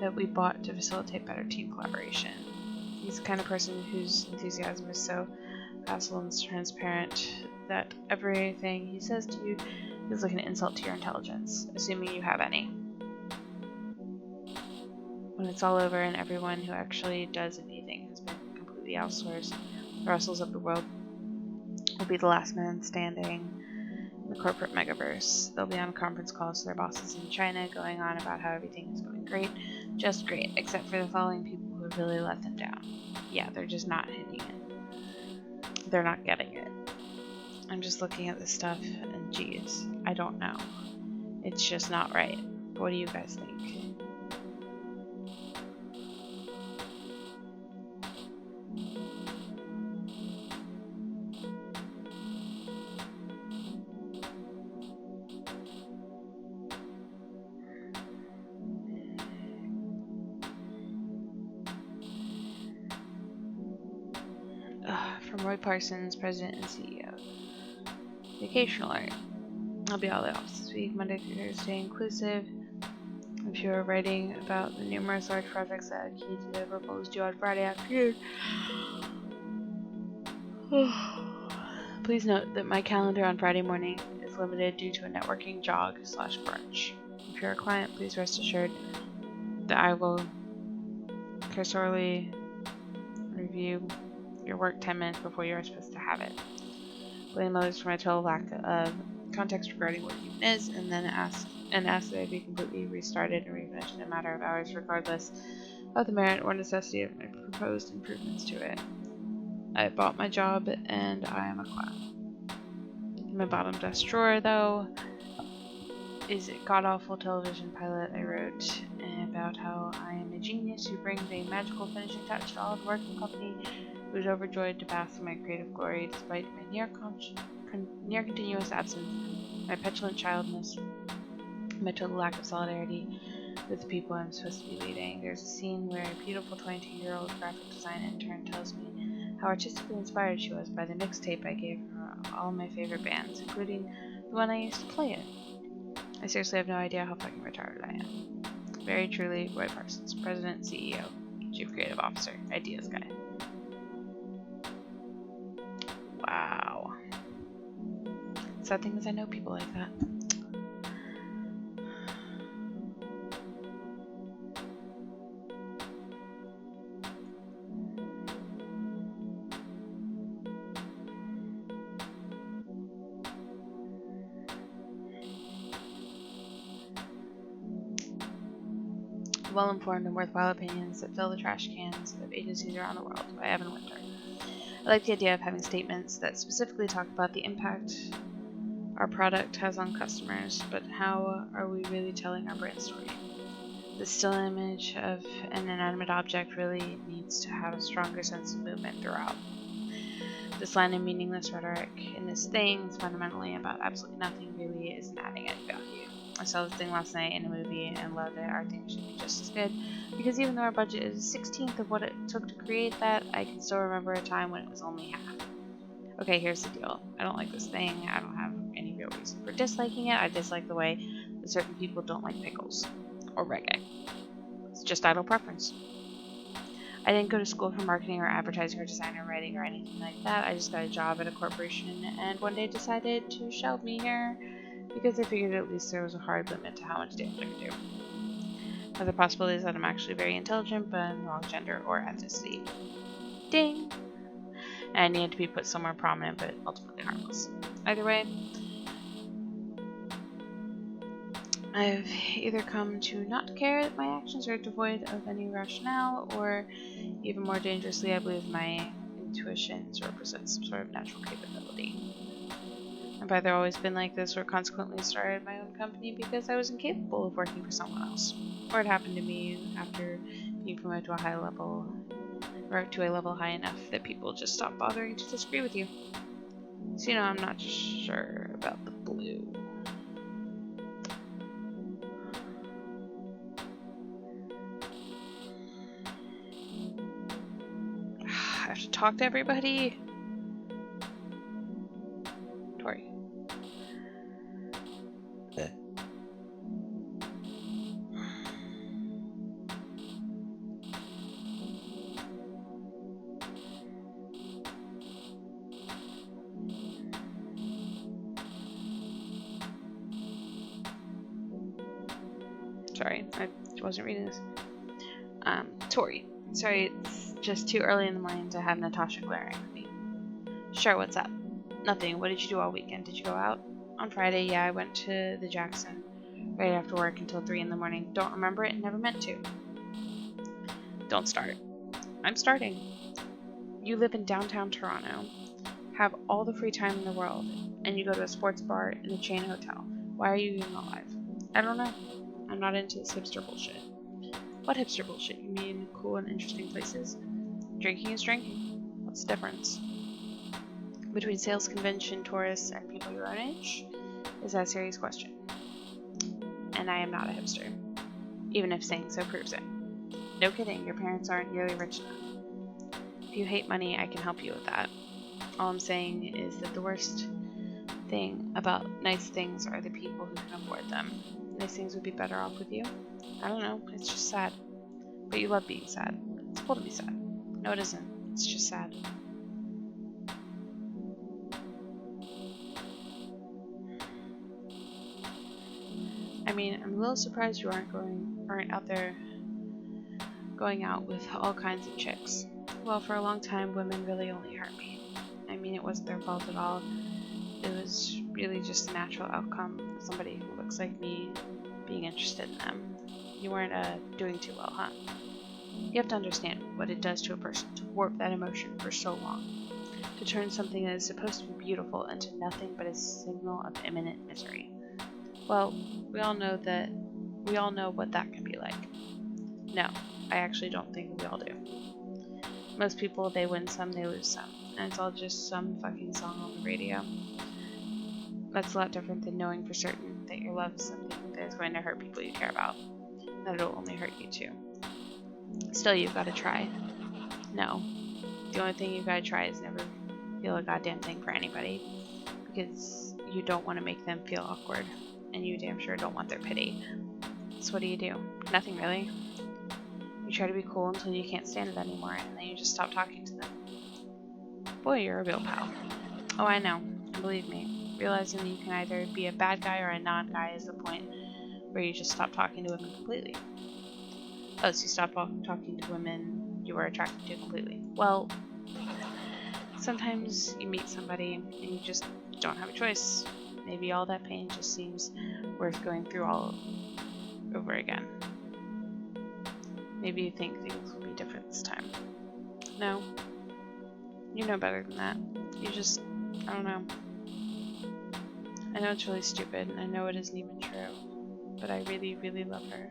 Speaker 1: that we bought to facilitate better team collaboration. He's the kind of person whose enthusiasm is so facile and transparent that everything he says to you is like an insult to your intelligence, assuming you have any. When it's all over and everyone who actually does anything has been completely outsourced, the Russells of the world will be the last man standing in the corporate megaverse. They'll be on conference calls to their bosses in China, going on about how everything is going great, just great, except for the following people who have really let them down. Yeah, they're just not hitting it. They're not getting it. I'm just looking at this stuff and geez, I don't know. It's just not right. What do you guys think? From Roy Parsons, President and CEO. Vacation alert. I'll be out of the office this week, Monday through Thursday inclusive. If you're writing about the numerous large projects that are key to the proposed due on Friday afternoon, please note that my calendar on Friday morning is limited due to a networking jog/brunch. If you're a client, please rest assured that I will cursorily review your work 10 minutes before you are supposed to have it. Blame others for my total lack of context regarding what even is, and then ask that it be completely restarted and refinished in a matter of hours, regardless of the merit or necessity of my proposed improvements to it. I bought my job, and I am a clown. In my bottom desk drawer, though, is a god-awful television pilot I wrote about how I am a genius who brings a magical finishing touch to all the work and company who is overjoyed to bask in my creative glory despite my near continuous absence, my petulant childness, my total lack of solidarity with the people I'm supposed to be leading. There's a scene where a beautiful 22-year-old graphic design intern tells me how artistically inspired she was by the mixtape I gave her of all my favorite bands, including the one I used to play in. I seriously have no idea how fucking retarded I am. Very truly, Roy Parsons, President, CEO, Chief Creative Officer, Ideas Guy. Wow. Sad thing is I know people like that. Well-informed and worthwhile opinions that fill the trash cans of agencies around the world by Evan Winter. I like the idea of having statements that specifically talk about the impact Our product has on customers, but how are we really telling our brand story? The still image of an inanimate object really needs to have a stronger sense of movement throughout. This line of meaningless rhetoric in this thing is fundamentally about absolutely nothing, really isn't adding any value. I saw this thing last night in a movie and loved it. Our thing should be just as good, because even though our budget is 1/16 of what it took to create that, I can still remember a time when it was only half. Okay, here's the deal. I don't like this thing. I don't have any real reason for disliking it. I dislike the way that certain people don't like pickles. Or reggae. It's just idle preference. I didn't go to school for marketing or advertising or design or writing or anything like that. I just got a job at a corporation and one day decided to shelve me here because they figured at least there was a hard limit to how much damage I could do. Other possibility is that I'm actually very intelligent but in the wrong gender or ethnicity. Ding! And I needed to be put somewhere prominent but ultimately harmless. Either way, I've either come to not care that my actions are devoid of any rationale, or even more dangerously, I believe my intuitions represent some sort of natural capability. I've either always been like this or consequently started my own company because I was incapable of working for someone else. Or it happened to me after being promoted to a high level, or to a level high enough that people just stopped bothering to disagree with you. So I'm not sure about the blue. I have to talk to everybody. Tori. Sorry, I wasn't reading this. Tori. Sorry, it's just too early in the morning to have Natasha glaring at me. Sure, what's up? Nothing. What did you do all weekend? Did you go out? On Friday, yeah, I went to the Jackson right after work until 3 in the morning. Don't remember it and never meant to. Don't start. I'm starting. You live in downtown Toronto, have all the free time in the world, and you go to a sports bar in a chain hotel. Why are you even alive? I don't know. I'm not into this hipster bullshit. What hipster bullshit? You mean cool and interesting places? Drinking is drinking. What's the difference? Between sales convention tourists and people your own age? Is that a serious question? And I am not a hipster. Even if saying so proves it. No kidding, your parents aren't nearly rich enough. If you hate money, I can help you with that. All I'm saying is that the worst thing about nice things are the people who can afford them. Nice things would be better off with you. I don't know, it's just sad. But you love being sad. It's cool to be sad. No, it isn't. It's just sad. I mean, I'm a little surprised you aren't out there going out with all kinds of chicks. Well, for a long time, women really only hurt me. I mean, it wasn't their fault at all. It was really just a natural outcome of somebody who looks like me being interested in them. You weren't doing too well, huh? You have to understand what it does to a person to warp that emotion for so long. To turn something that is supposed to be beautiful into nothing but a signal of imminent misery. Well, we all know what that can be like. No, I actually don't think we all do. Most people, they win some, they lose some. And it's all just some fucking song on the radio. That's a lot different than knowing for certain that your love is something that is going to hurt people you care about. That it'll only hurt you too. Still, you've got to try. No. The only thing you've got to try is never feel a goddamn thing for anybody. Because you don't want to make them feel awkward. And you damn sure don't want their pity. So what do? Nothing really. You try to be cool until you can't stand it anymore, and then you just stop talking to them. Boy, you're a real pal. Oh, I know. And believe me, realizing that you can either be a bad guy or a non-guy is the point where you just stop talking to women completely. Oh, so you stop talking to women you were attracted to completely. Well, sometimes you meet somebody and you just don't have a choice. Maybe all that pain just seems worth going through all over again. Maybe you think things will be different this time. No. You know better than that. You just, I don't know. I know it's really stupid, and I know it isn't even true, but I really, really love her.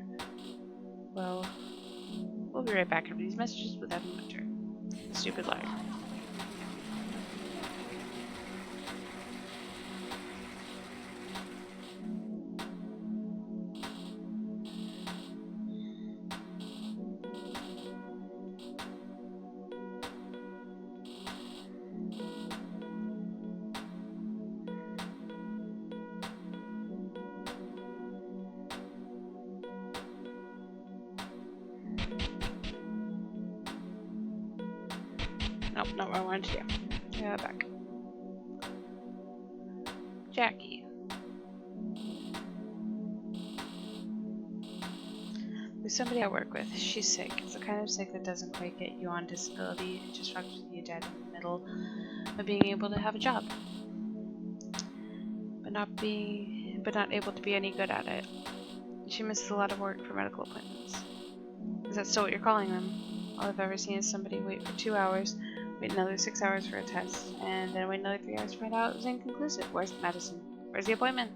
Speaker 1: Well, we'll be right back after these messages with Evan Winter, the stupid liar. Nope, not what I wanted to do. Yeah, back. Jackie. There's somebody I work with. She's sick. It's the kind of sick that doesn't quite get you on disability. It just fucks with you dead in the middle of being able to have a job. But not able to be any good at it. She misses a lot of work for medical appointments. Is that still what you're calling them? All I've ever seen is somebody wait for 2 hours, wait another 6 hours for a test, and then wait another 3 hours to find out it was inconclusive. Where's the medicine? Where's the appointment?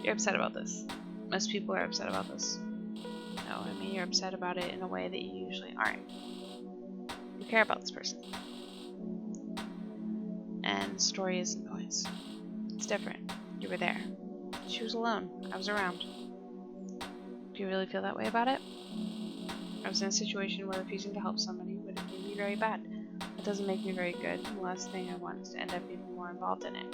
Speaker 1: You're upset about this. Most people are upset about this. No, I mean you're upset about it in a way that you usually aren't. You care about this person. And the story isn't noise. It's different. You were there. She was alone. I was around. Do you really feel that way about it? I was in a situation where refusing to help somebody would have made me very bad. That doesn't make me very good. The last thing I want is to end up even more involved in it.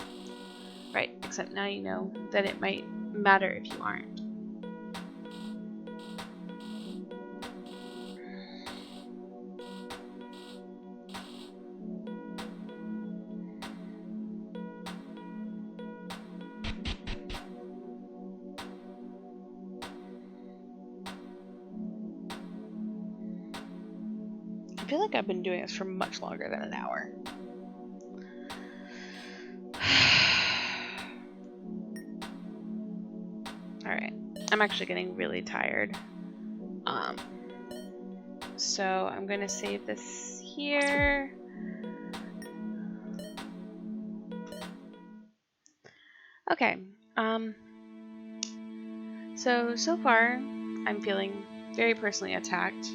Speaker 1: Right, except now you know that it might matter if you aren't. I feel like I've been doing this for much longer than an hour. Alright, I'm actually getting really tired. So I'm gonna save this here. Okay, so far I'm feeling very personally attacked.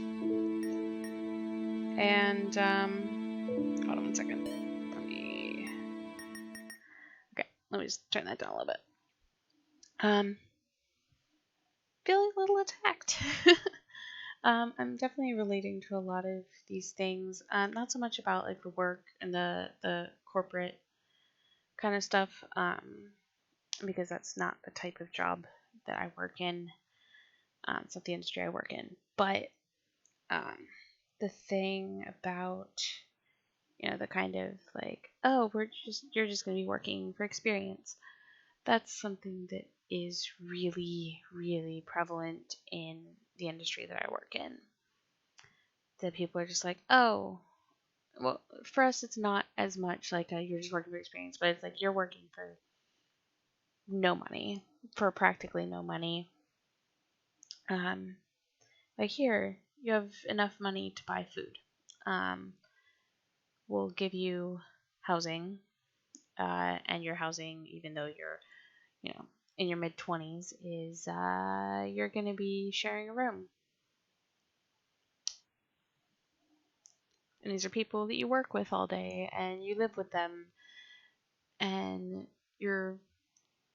Speaker 1: And, hold on 1 second. Let me just turn that down a little bit. Feeling a little attacked. I'm definitely relating to a lot of these things. Not so much about like the work and the corporate kind of stuff, because that's not the type of job that I work in. It's not the industry I work in. But the thing about, the kind of like, oh, you're just gonna be working for experience. That's something that is really, really prevalent in the industry that I work in. That people are just like, oh, well, for us, it's not as much like you're just working for experience, but it's like you're working for no money, for practically no money. Like here, you have enough money to buy food. We'll give you housing, and your housing, even though you're, in your mid-20s, is you're going to be sharing a room. And these are people that you work with all day, and you live with them, and you're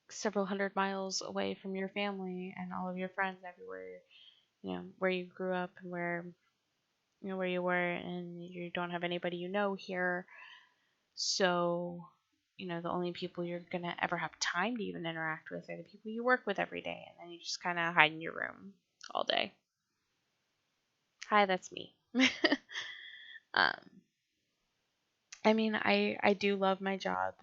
Speaker 1: several hundred miles away from your family and all of your friends everywhere, where you grew up and where you were, and you don't have anybody here. So, the only people you're going to ever have time to even interact with are the people you work with every day, and then you just kind of hide in your room all day. Hi, that's me. I mean, I do love my job,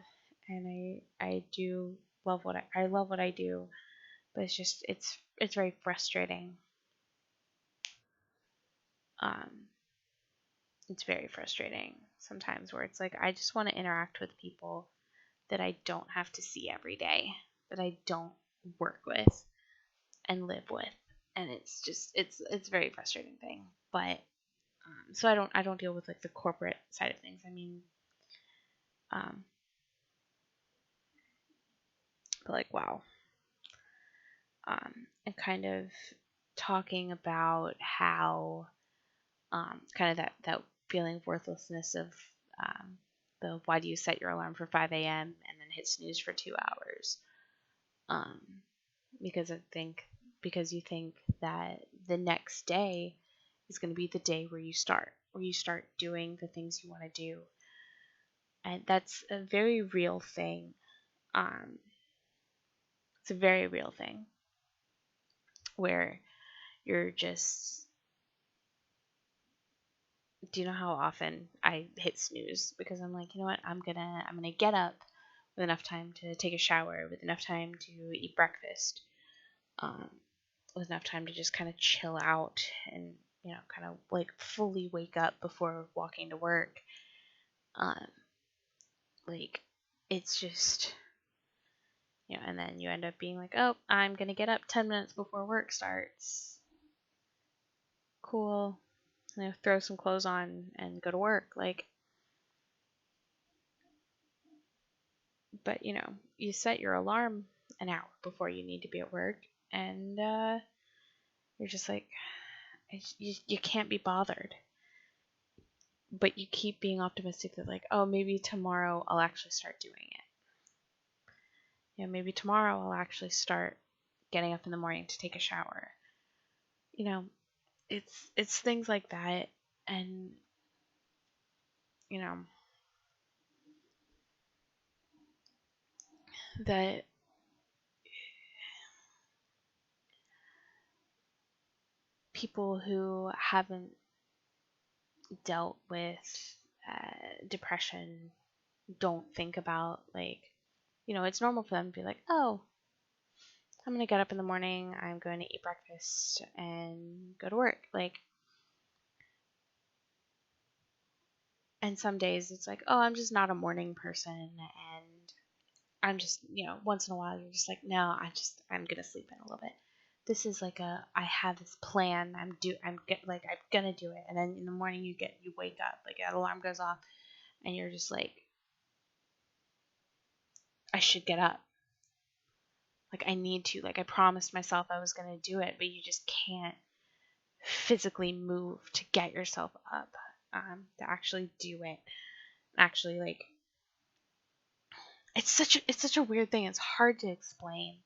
Speaker 1: and I do love I love what I do, but it's very frustrating. It's very frustrating sometimes where it's like I just want to interact with people that I don't have to see every day, that I don't work with and live with, and it's a very frustrating thing. But so I don't deal with like the corporate side of things. I mean, like, wow. And kind of talking about how kind of that feeling of worthlessness of the why do you set your alarm for 5 a.m. and then hit snooze for 2 hours? Um, because because you think that the next day is going to be the day where you start doing the things you want to do, and that's a very real thing. Um, it's a very real thing where you're just. Do you know how often I hit snooze because I'm like, you know what, I'm gonna get up with enough time to take a shower, with enough time to eat breakfast, um, with enough time to just kind of chill out and kind of like fully wake up before walking to work. Um, like it's just and then you end up being like, oh, I'm gonna get up 10 minutes before work starts. Cool. Throw some clothes on and go to work. But you set your alarm an hour before you need to be at work, and you're just like, you can't be bothered. But you keep being optimistic that like, oh, maybe tomorrow I'll actually start doing it. Maybe tomorrow I'll actually start getting up in the morning to take a shower. It's things like that, and you know that people who haven't dealt with depression don't think about, like, it's normal for them to be like, oh, I'm going to get up in the morning, I'm going to eat breakfast and go to work. And some days it's like, oh, I'm just not a morning person, and I'm just, once in a while you're just like, no, I'm going to sleep in a little bit. This is like I have this plan, I'm going to do it. And then in the morning you wake up, like that alarm goes off and you're just like, I should get up. Like I need to, like I promised myself I was going to do it, but you just can't physically move to get yourself up, to actually do it. Actually, like it's such a weird thing. It's hard to explain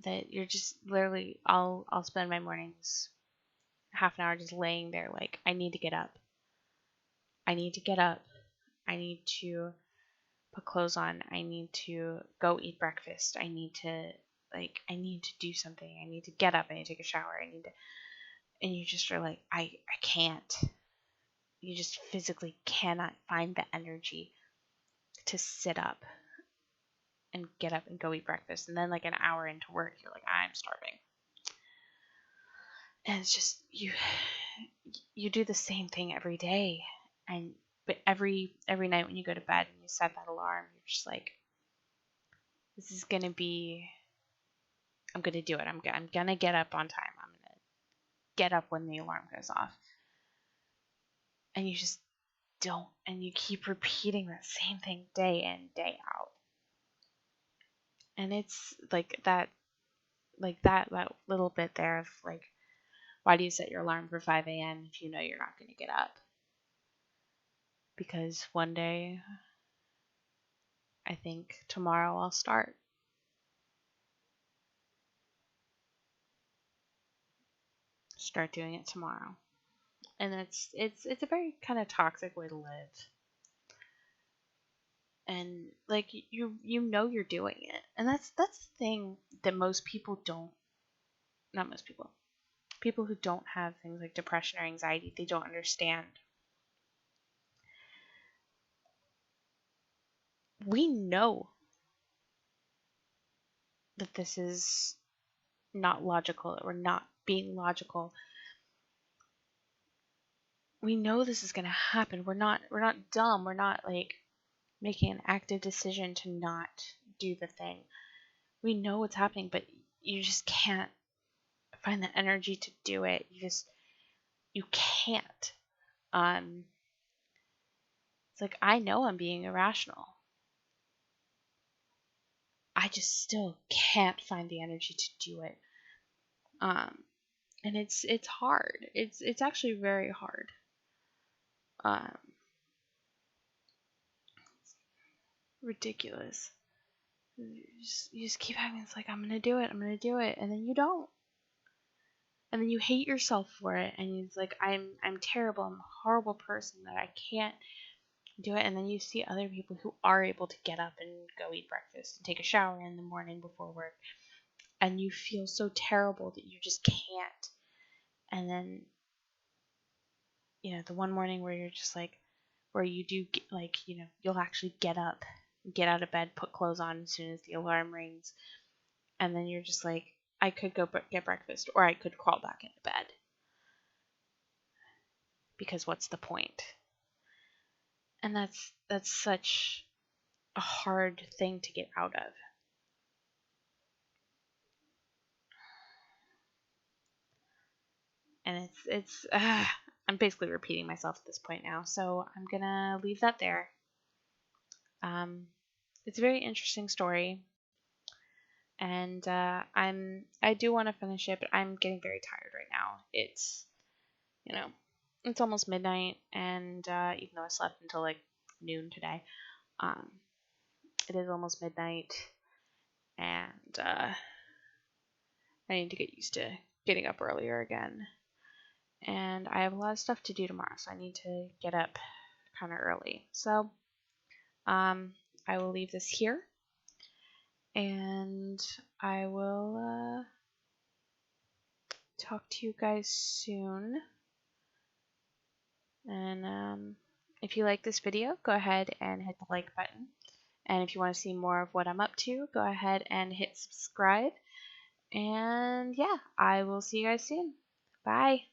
Speaker 1: that you're just literally I'll spend my mornings half an hour just laying there like I need to get up. I need to get up. I need to put clothes on. I need to go eat breakfast. I need to do something. I need to get up. I need to take a shower. And you just are like, I can't. You just physically cannot find the energy to sit up and get up and go eat breakfast. And then like an hour into work, you're like, I'm starving. And it's just you do the same thing every day. But every night when you go to bed and you set that alarm, you're just like, this is gonna be, I'm gonna do it. I'm gonna get up on time. I'm gonna get up when the alarm goes off. And you just don't, and you keep repeating that same thing day in, day out. And it's that little bit there of like, why do you set your alarm for 5 a.m. if you know you're not going to get up? Because one day, I think tomorrow I'll start. Start doing it tomorrow. And it's a very kind of toxic way to live. And like you know you're doing it. And that's the thing that most people don't, not most people. People who don't have things like depression or anxiety, they don't understand. We know that this is not logical, that we're not being logical. We know this is going to happen. We're not dumb. We're not like making an active decision to not do the thing. We know what's happening, but you just can't find the energy to do it. You can't. It's like, I know I'm being irrational. I just still can't find the energy to do it. And it's hard. It's actually very hard. Ridiculous. You just keep having it's like I'm gonna do it, and then you don't, and then you hate yourself for it, and it's like I'm terrible, I'm a horrible person that I can't do it, and then you see other people who are able to get up and go eat breakfast and take a shower in the morning before work, and you feel so terrible that you just can't, and then the one morning where you're just like, where you do like you'll actually get up, get out of bed, put clothes on as soon as the alarm rings, and then you're just like, I could go get breakfast, or I could crawl back into bed, because what's the point? And that's such a hard thing to get out of. And it's I'm basically repeating myself at this point now, so I'm gonna leave that there. It's a very interesting story, and I do want to finish it, but I'm getting very tired right now. It's it's almost midnight, and even though I slept until like noon today, it is almost midnight, and I need to get used to getting up earlier again. And I have a lot of stuff to do tomorrow, so I need to get up kind of early. So I will leave this here, and I will talk to you guys soon. And if you like this video, go ahead and hit the like button. And if you want to see more of what I'm up to, go ahead and hit subscribe. And yeah, I will see you guys soon. Bye.